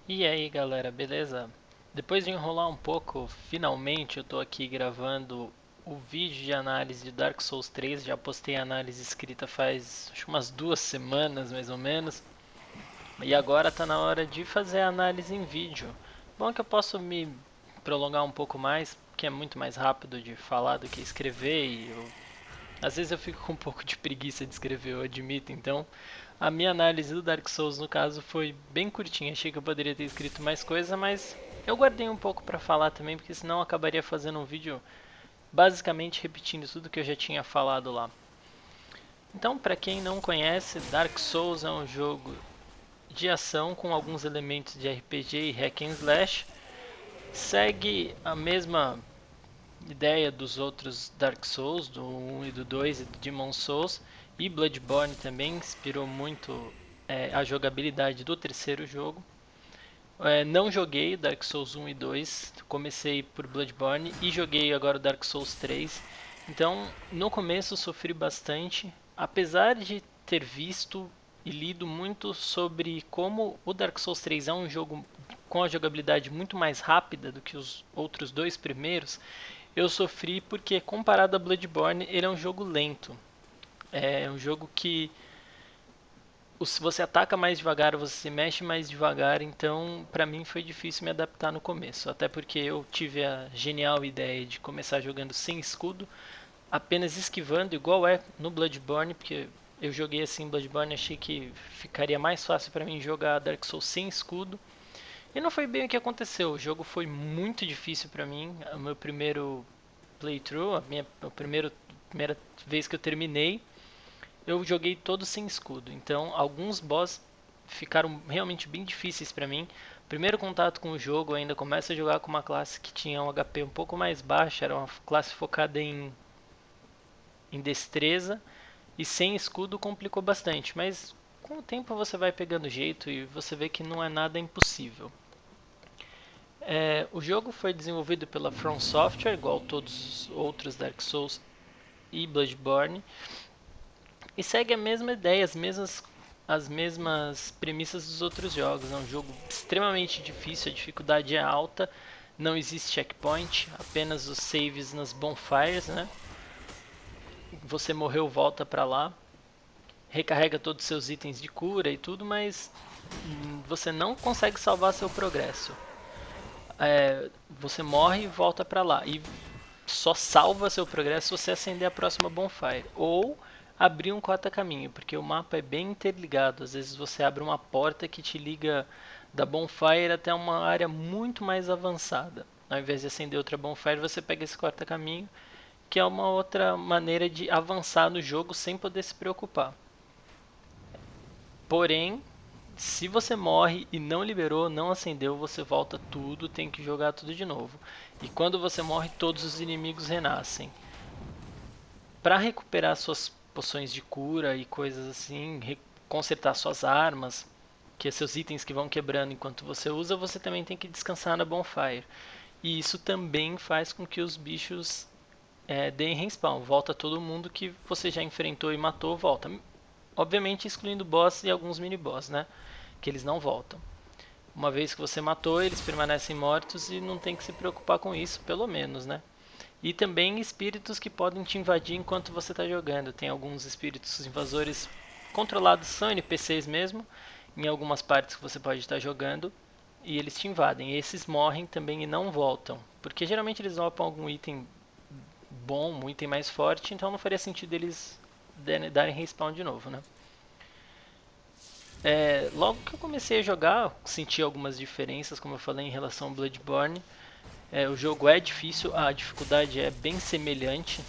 E aí galera, beleza? Depois de enrolar um pouco, finalmente eu tô aqui gravando o vídeo de análise de Dark Souls 3. Já postei a análise escrita faz acho umas 2 semanas mais ou menos. E agora tá na hora de fazer a análise em vídeo. Bom que eu posso me prolongar um pouco mais, que é muito mais rápido de falar do que escrever às vezes eu fico com um pouco de preguiça de escrever, eu admito, então a minha análise do Dark Souls, no caso, foi bem curtinha. Achei que eu poderia ter escrito mais coisa, mas eu guardei um pouco pra falar também, porque senão eu acabaria fazendo um vídeo basicamente repetindo tudo que eu já tinha falado lá. Então, pra quem não conhece, Dark Souls é um jogo de ação com alguns elementos de RPG e hack and slash. Segue a mesma ideia dos outros Dark Souls, do 1 e do 2 e do Demon Souls, e Bloodborne também inspirou muito a jogabilidade do terceiro jogo. Não joguei Dark Souls 1 e 2, comecei por Bloodborne e joguei agora o Dark Souls 3. Então, no começo sofri bastante, apesar de ter visto e lido muito sobre como o Dark Souls 3 é um jogo com a jogabilidade muito mais rápida do que os outros dois primeiros. Eu sofri porque, comparado a Bloodborne, ele é um jogo lento. É um jogo que se você ataca mais devagar, você se mexe mais devagar, então pra mim foi difícil me adaptar no começo. Até porque eu tive a genial ideia de começar jogando sem escudo, apenas esquivando, igual é no Bloodborne, porque eu joguei assim Bloodborne e achei que ficaria mais fácil pra mim jogar Dark Souls sem escudo. E não foi bem o que aconteceu. O jogo foi muito difícil pra mim. O meu primeiro playthrough, primeira vez que eu terminei, eu joguei todo sem escudo. Então, alguns boss ficaram realmente bem difíceis pra mim. Primeiro contato com o jogo, eu ainda começo a jogar com uma classe que tinha um HP um pouco mais baixo, era uma classe focada em destreza, e sem escudo complicou bastante, mas com o tempo você vai pegando jeito e você vê que não é nada impossível. O jogo foi desenvolvido pela From Software, igual todos os outros Dark Souls e Bloodborne, e segue a mesma ideia, as mesmas premissas dos outros jogos. É um jogo extremamente difícil, a dificuldade é alta, não existe checkpoint, apenas os saves nas bonfires, né? Você morreu, volta pra lá, recarrega todos os seus itens de cura e tudo, mas você não consegue salvar seu progresso. Você morre e volta pra lá. E só salva seu progresso se você acender a próxima bonfire. Ou abrir um corta-caminho, porque o mapa é bem interligado. Às vezes você abre uma porta que te liga da bonfire até uma área muito mais avançada. Ao invés de acender outra bonfire, você pega esse corta-caminho, que é uma outra maneira de avançar no jogo sem poder se preocupar. Porém, se você morre e não liberou, não acendeu, você volta tudo, tem que jogar tudo de novo. E quando você morre, todos os inimigos renascem. Para recuperar suas poções de cura e coisas assim, consertar suas armas, que é seus itens que vão quebrando enquanto você usa, você também tem que descansar na bonfire. E isso também faz com que os bichos deem respawn. Volta todo mundo que você já enfrentou e matou, volta. Obviamente excluindo boss e alguns mini-boss, né? Que eles não voltam. Uma vez que você matou, eles permanecem mortos e não tem que se preocupar com isso, pelo menos, né? E também espíritos que podem te invadir enquanto você está jogando. Tem alguns espíritos invasores controlados, são NPCs mesmo, em algumas partes que você pode estar jogando, e eles te invadem. E esses morrem também e não voltam, porque geralmente eles dropam algum item bom, um item mais forte, então não faria sentido eles darem respawn de novo, né? Logo que eu comecei a jogar, senti algumas diferenças, como eu falei, em relação ao Bloodborne. O jogo é difícil, a dificuldade é bem semelhante.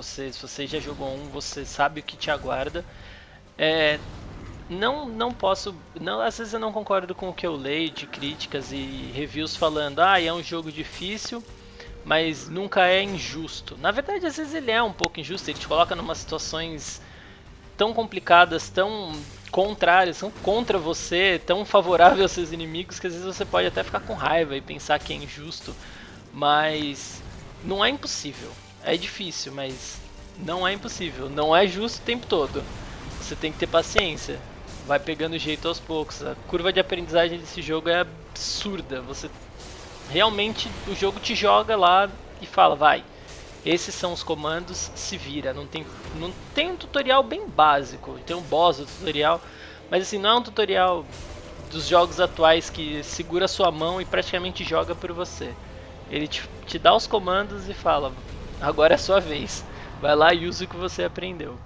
Se você já jogou um, você sabe o que te aguarda. É, não posso. Não, às vezes eu não concordo com o que eu leio de críticas e reviews falando, é um jogo difícil, mas nunca é injusto. Na verdade, às vezes ele é um pouco injusto, ele te coloca numa situações tão complicadas, tão contrárias, são contra você, tão favoráveis aos seus inimigos, que às vezes você pode até ficar com raiva e pensar que é injusto, mas não é impossível. É difícil, mas não é impossível. Não é justo o tempo todo. Você tem que ter paciência. vai pegando jeito aos poucos. A curva de aprendizagem desse jogo é absurda. Você realmente, o jogo te joga lá e fala, vai, esses são os comandos, se vira. Não tem um tutorial bem básico, tem um boss do tutorial, mas assim, não é um tutorial dos jogos atuais que segura sua mão e praticamente joga por você. Ele te dá os comandos e fala, agora é a sua vez. Vai lá e usa o que você aprendeu.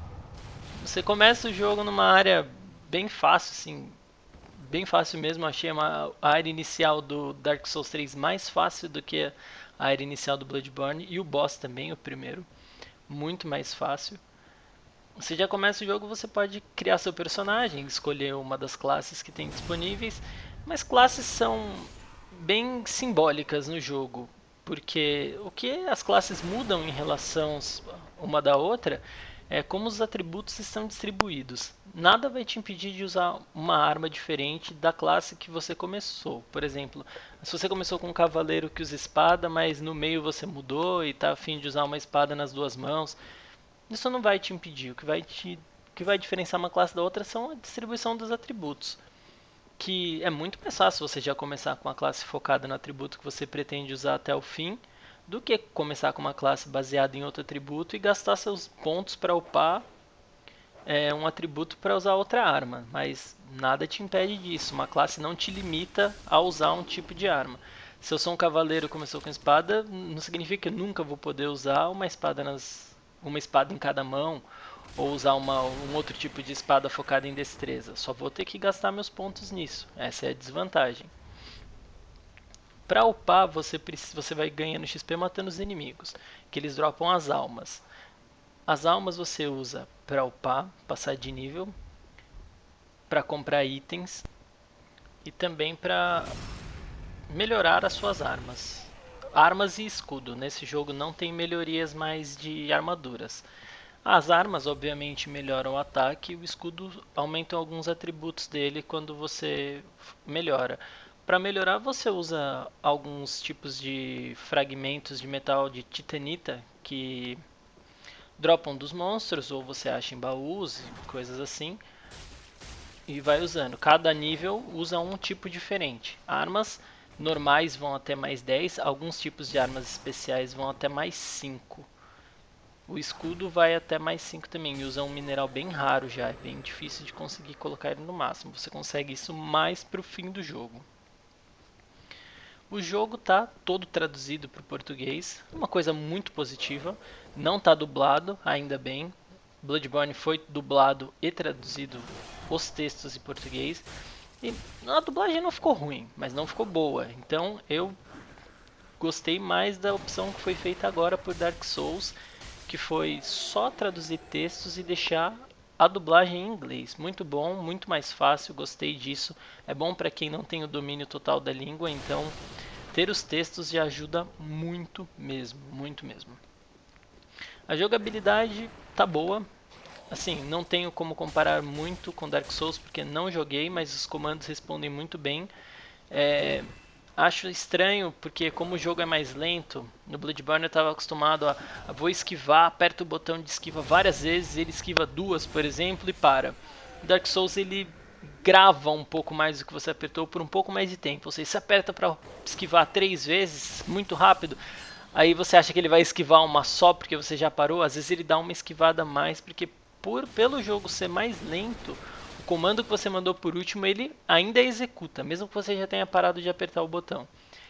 Você começa o jogo numa área bem fácil, assim, bem fácil mesmo. Achei a área inicial do Dark Souls 3 mais fácil do que a área inicial do Bloodborne. E o boss também, o primeiro. Muito mais fácil. Você já começa o jogo, você pode criar seu personagem, escolher uma das classes que tem disponíveis. Mas classes são bem simbólicas no jogo. Porque o que as classes mudam em relação uma da outra é como os atributos estão distribuídos. Nada vai te impedir de usar uma arma diferente da classe que você começou. Por exemplo, se você começou com um cavaleiro que usa espada, mas no meio você mudou e está a fim de usar uma espada nas duas mãos, isso não vai te impedir. O que vai diferenciar uma classe da outra são a distribuição dos atributos, que é muito mais fácil você já começar com a classe focada no atributo que você pretende usar até o fim, do que começar com uma classe baseada em outro atributo e gastar seus pontos para upar um atributo para usar outra arma. Mas nada te impede disso. Uma classe não te limita a usar um tipo de arma. Se eu sou um cavaleiro e começou com espada, não significa que eu nunca vou poder usar uma espada em cada mão, ou usar um outro tipo de espada focada em destreza. Só vou ter que gastar meus pontos nisso. Essa é a desvantagem. Para upar, você vai ganhando XP matando os inimigos, que eles dropam as almas. As almas você usa para upar, passar de nível, para comprar itens e também para melhorar as suas armas. Armas e escudo. Nesse jogo não tem melhorias mais de armaduras. As armas, obviamente, melhoram o ataque e o escudo aumenta alguns atributos dele quando você melhora. Para melhorar, você usa alguns tipos de fragmentos de metal de titanita que dropam dos monstros ou você acha em baús, coisas assim, e vai usando. Cada nível usa um tipo diferente. Armas normais vão até mais 10, alguns tipos de armas especiais vão até mais 5. O escudo vai até mais 5 também, e usa um mineral bem raro já, é bem difícil de conseguir colocar ele no máximo. Você consegue isso mais pro fim do jogo. O jogo tá todo traduzido para o português, uma coisa muito positiva. Não tá dublado, ainda bem. Bloodborne foi dublado e traduzido os textos em português. E a dublagem não ficou ruim, mas não ficou boa. Então eu gostei mais da opção que foi feita agora por Dark Souls, que foi só traduzir textos e deixar a dublagem em inglês. Muito bom, muito mais fácil, gostei disso. É bom para quem não tem o domínio total da língua, então ter os textos já ajuda muito mesmo, muito mesmo. A jogabilidade tá boa. Assim, não tenho como comparar muito com Dark Souls porque não joguei, mas os comandos respondem muito bem. É, acho estranho porque como o jogo é mais lento, no Bloodborne eu estava acostumado a vou esquivar, aperto o botão de esquiva várias vezes, ele esquiva duas, por exemplo, e para. Dark Souls ele grava um pouco mais do que você apertou por um pouco mais de tempo. Ou seja, você aperta para esquivar 3 vezes muito rápido, aí você acha que ele vai esquivar uma só porque você já parou, às vezes ele dá uma esquivada a mais porque pelo jogo ser mais lento, o comando que você mandou por último ele ainda executa, mesmo que você já tenha parado de apertar o botão.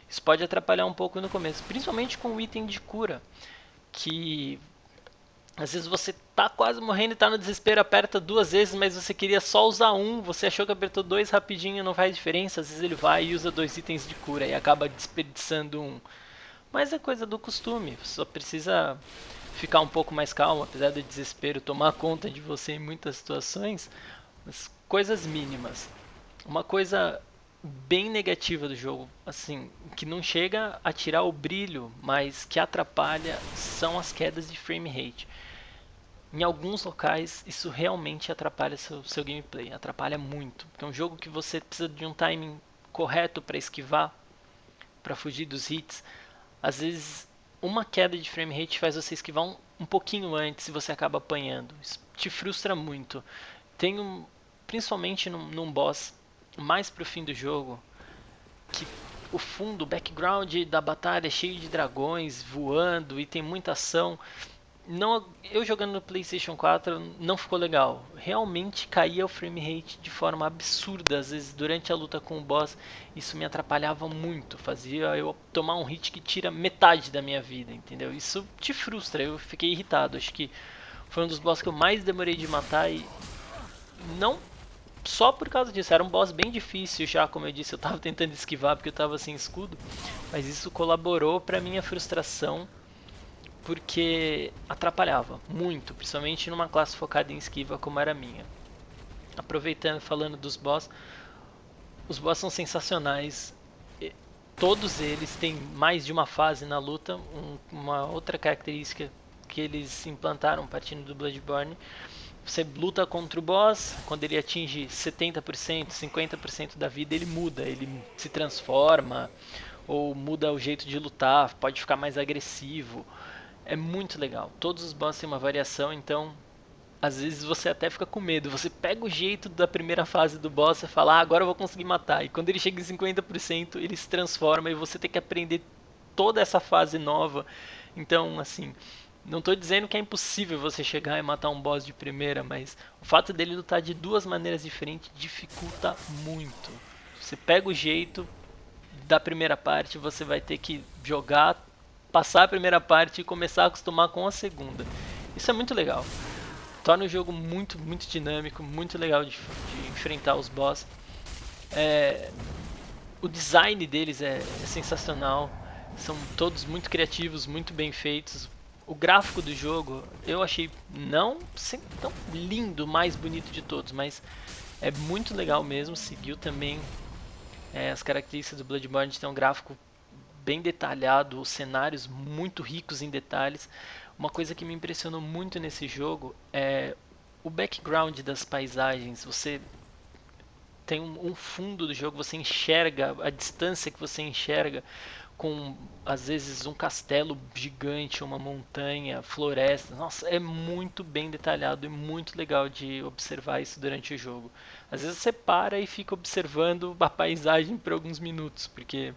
Isso pode atrapalhar um pouco no começo, principalmente com o item de cura, que às vezes você tá quase morrendo e tá no desespero, aperta 2 vezes, mas você queria só usar um, você achou que apertou 2 rapidinho, não faz diferença, às vezes ele vai e usa 2 itens de cura e acaba desperdiçando um. Mas é coisa do costume, só precisa ficar um pouco mais calmo, apesar do desespero tomar conta de você em muitas situações, mas coisas mínimas. Uma coisa bem negativa do jogo, assim, que não chega a tirar o brilho, mas que atrapalha, são as quedas de frame rate. Em alguns locais, isso realmente atrapalha seu gameplay, atrapalha muito. Porque é um jogo que você precisa de um timing correto para esquivar, para fugir dos hits. Às vezes, uma queda de frame rate faz você esquivar um pouquinho antes e você acaba apanhando. Isso te frustra muito. Tem principalmente num boss mais pro fim do jogo, que o fundo, o background da batalha é cheio de dragões voando e tem muita ação. Não, eu jogando no PlayStation 4 não ficou legal. Realmente caía o frame rate de forma absurda. Às vezes durante a luta com o boss isso me atrapalhava muito. Fazia eu tomar um hit que tira metade da minha vida, entendeu? Isso te frustra, eu fiquei irritado. Acho que foi um dos boss que eu mais demorei de matar e não só por causa disso. Era um boss bem difícil já, como eu disse, eu tava tentando esquivar porque eu tava sem escudo. Mas isso colaborou pra minha frustração porque atrapalhava muito, principalmente numa classe focada em esquiva como era a minha. Aproveitando, falando dos boss, os boss são sensacionais. Todos eles têm mais de uma fase na luta. Uma outra característica que eles implantaram partindo do Bloodborne: você luta contra o boss, quando ele atinge 70%, 50% da vida, ele muda, ele se transforma ou muda o jeito de lutar, pode ficar mais agressivo. É muito legal. Todos os boss têm uma variação, então às vezes você até fica com medo. Você pega o jeito da primeira fase do boss e fala, agora eu vou conseguir matar. E quando ele chega em 50%, ele se transforma e você tem que aprender toda essa fase nova. Então, assim, não estou dizendo que é impossível você chegar e matar um boss de primeira, mas o fato dele lutar de duas maneiras diferentes dificulta muito. Você pega o jeito da primeira parte, você vai ter que jogar, passar a primeira parte e começar a acostumar com a segunda. Isso é muito legal. Torna o jogo muito, muito dinâmico, muito legal de enfrentar os boss. O design deles é sensacional. São todos muito criativos, muito bem feitos. O gráfico do jogo eu achei não sempre tão lindo, mais bonito de todos, mas é muito legal mesmo. Seguiu também as características do Bloodborne de ter um gráfico bem detalhado, os cenários muito ricos em detalhes. Uma coisa que me impressionou muito nesse jogo é o background das paisagens. Você tem um fundo do jogo, você enxerga a distância que você enxerga com às vezes um castelo gigante, uma montanha, floresta. Nossa, é muito bem detalhado e muito legal de observar isso durante o jogo. Às vezes você para e fica observando a paisagem por alguns minutos, porque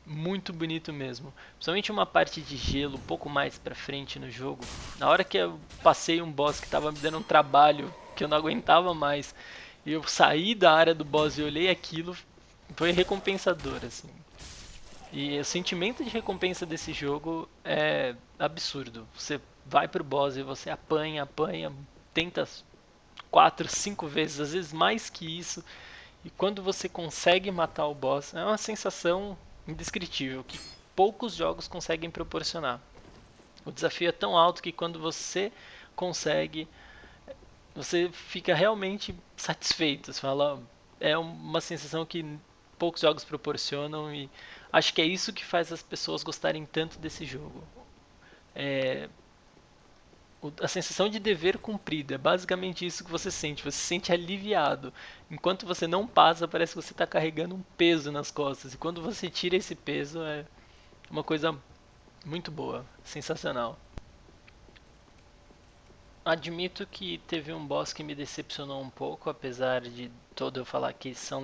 muito bonito mesmo. Principalmente uma parte de gelo um pouco mais pra frente no jogo. Na hora que eu passei um boss que tava me dando um trabalho que eu não aguentava mais, e eu saí da área do boss e olhei aquilo, foi recompensador, assim. E o sentimento de recompensa desse jogo é absurdo. Você vai pro boss e você apanha, apanha, tenta 4, 5 vezes, às vezes mais que isso. E quando você consegue matar o boss, é uma sensação indescritível que poucos jogos conseguem proporcionar. O desafio é tão alto que quando você consegue, você fica realmente satisfeito. Você fala, é uma sensação que poucos jogos proporcionam e acho que é isso que faz as pessoas gostarem tanto desse jogo. É, a sensação de dever cumprido é basicamente isso que você sente. Você se sente aliviado. Enquanto você não passa, parece que você está carregando um peso nas costas. E quando você tira esse peso, é uma coisa muito boa, sensacional. Admito que teve um boss que me decepcionou um pouco, apesar de todo eu falar que eles são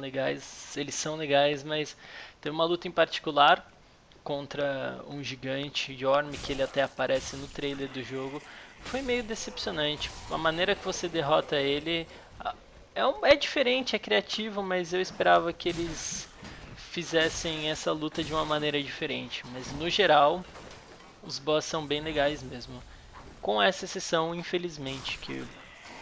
legais, mas teve uma luta em particular contra um gigante Yorm, que ele até aparece no trailer do jogo. Foi meio decepcionante. A maneira que você derrota ele é diferente, é criativo, mas eu esperava que eles fizessem essa luta de uma maneira diferente. Mas no geral, os boss são bem legais mesmo. Com essa exceção, infelizmente, que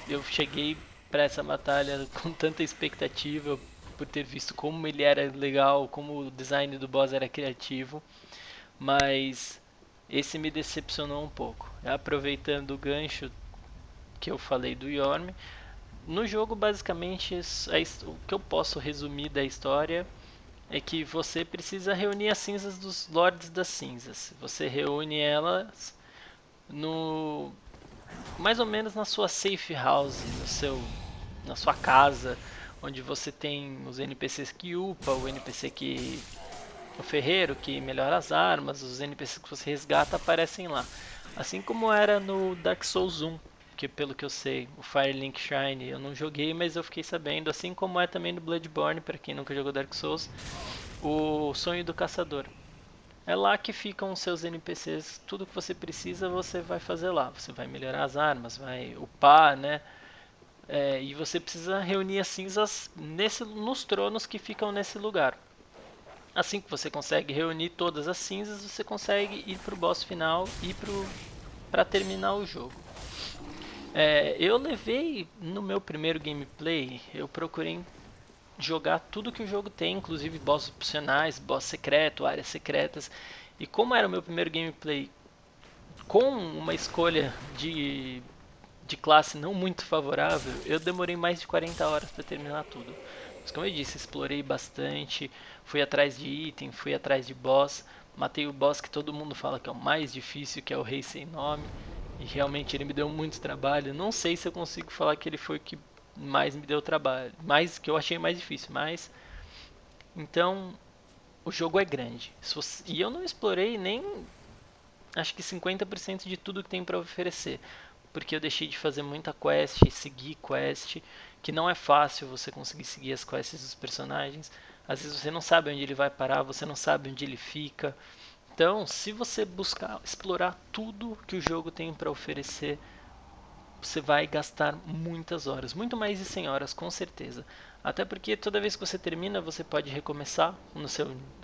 eu cheguei para essa batalha com tanta expectativa por ter visto como ele era legal, como o design do boss era criativo, mas esse me decepcionou um pouco. Aproveitando o gancho que eu falei do Yorm, no jogo basicamente o que eu posso resumir da história é que você precisa reunir as cinzas dos Lordes das Cinzas. Você reúne elas no mais ou menos na sua safe house, na sua casa, onde você tem os NPCs que upa, o ferreiro que melhora as armas, os NPCs que você resgata aparecem lá. Assim como era no Dark Souls 1. porque pelo que eu sei, o Firelink Shrine eu não joguei, mas eu fiquei sabendo, assim como é também no Bloodborne, para quem nunca jogou Dark Souls, o Sonho do Caçador. É lá que ficam os seus NPCs, tudo que você precisa você vai fazer lá. Você vai melhorar as armas, vai upar, né? E você precisa reunir as cinzas nos tronos que ficam nesse lugar. Assim que você consegue reunir todas as cinzas, você consegue ir pro boss final e para terminar o jogo. Eu levei no meu primeiro gameplay, eu procurei jogar tudo que o jogo tem, inclusive bosses opcionais, boss secreto, áreas secretas. E como era o meu primeiro gameplay com uma escolha de classe não muito favorável, eu demorei mais de 40 horas para terminar tudo. Mas como eu disse, explorei bastante, fui atrás de item, fui atrás de boss, matei o boss que todo mundo fala que é o mais difícil, que é o Rei Sem Nome, e realmente ele me deu muito trabalho. Não sei se eu consigo falar que ele foi o que mais me deu trabalho, mais que eu achei mais difícil, mas então o jogo é grande. E eu não explorei nem acho que 50% de tudo que tem para oferecer, porque eu deixei de fazer muita quest, seguir quest, que não é fácil você conseguir seguir as quests dos personagens. Às vezes você não sabe onde ele vai parar, você não sabe onde ele fica. Então, se você buscar explorar tudo que o jogo tem para oferecer, você vai gastar muitas horas, muito mais de 100 horas com certeza. Até porque toda vez que você termina, você pode recomeçar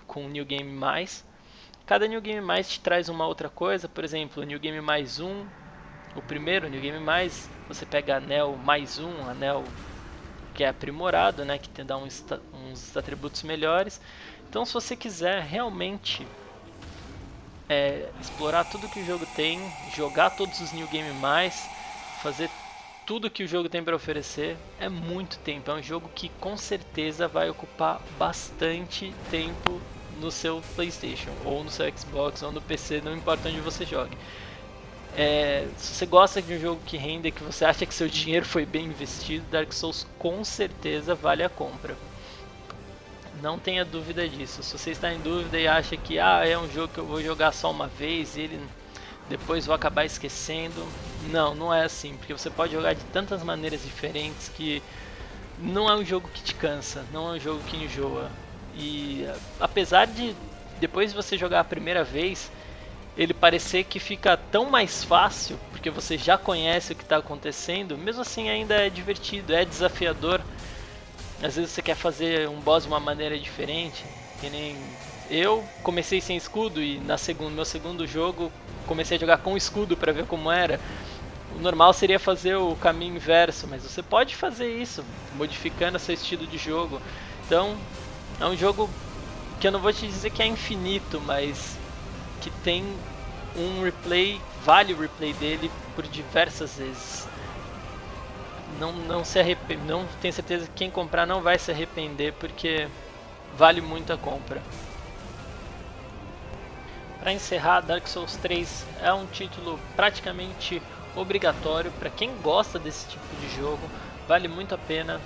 com o New Game Mais. Cada New Game Mais te traz uma outra coisa, por exemplo, o New Game Mais um, o primeiro New Game Mais, você pega anel mais um, anel que é aprimorado, né, que te dá uns atributos melhores. Então, se você quiser realmente explorar tudo que o jogo tem, jogar todos os New Game Mais, fazer tudo que o jogo tem para oferecer, é muito tempo. É um jogo que com certeza vai ocupar bastante tempo no seu PlayStation, ou no seu Xbox, ou no PC, não importa onde você jogue. Se você gosta de um jogo que renda, que você acha que seu dinheiro foi bem investido, Dark Souls com certeza vale a compra. Não tenha dúvida disso. Se você está em dúvida e acha que é um jogo que eu vou jogar só uma vez e ele depois vou acabar esquecendo, não, não é assim, porque você pode jogar de tantas maneiras diferentes que não é um jogo que te cansa, não é um jogo que enjoa. E apesar de depois de você jogar a primeira vez, ele parecer que fica tão mais fácil, porque você já conhece o que está acontecendo, mesmo assim ainda é divertido, é desafiador. Às vezes você quer fazer um boss de uma maneira diferente, que nem eu comecei sem escudo e meu segundo jogo comecei a jogar com escudo para ver como era. O normal seria fazer o caminho inverso, mas você pode fazer isso, modificando seu estilo de jogo. Então, é um jogo que eu não vou te dizer que é infinito, mas que tem um replay, vale o replay dele por diversas vezes. Não se arrepende, não tenho certeza que quem comprar não vai se arrepender porque vale muito a compra. Para encerrar, Dark Souls 3 é um título praticamente obrigatório para quem gosta desse tipo de jogo, vale muito a pena.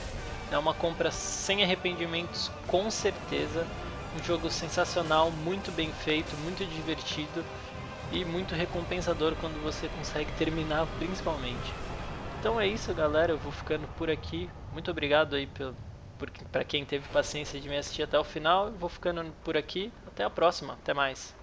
É uma compra sem arrependimentos, com certeza. Um jogo sensacional, muito bem feito, muito divertido e muito recompensador quando você consegue terminar, principalmente. Então é isso, galera. Eu vou ficando por aqui. Muito obrigado aí para quem teve paciência de me assistir até o final. Eu vou ficando por aqui. Até a próxima. Até mais.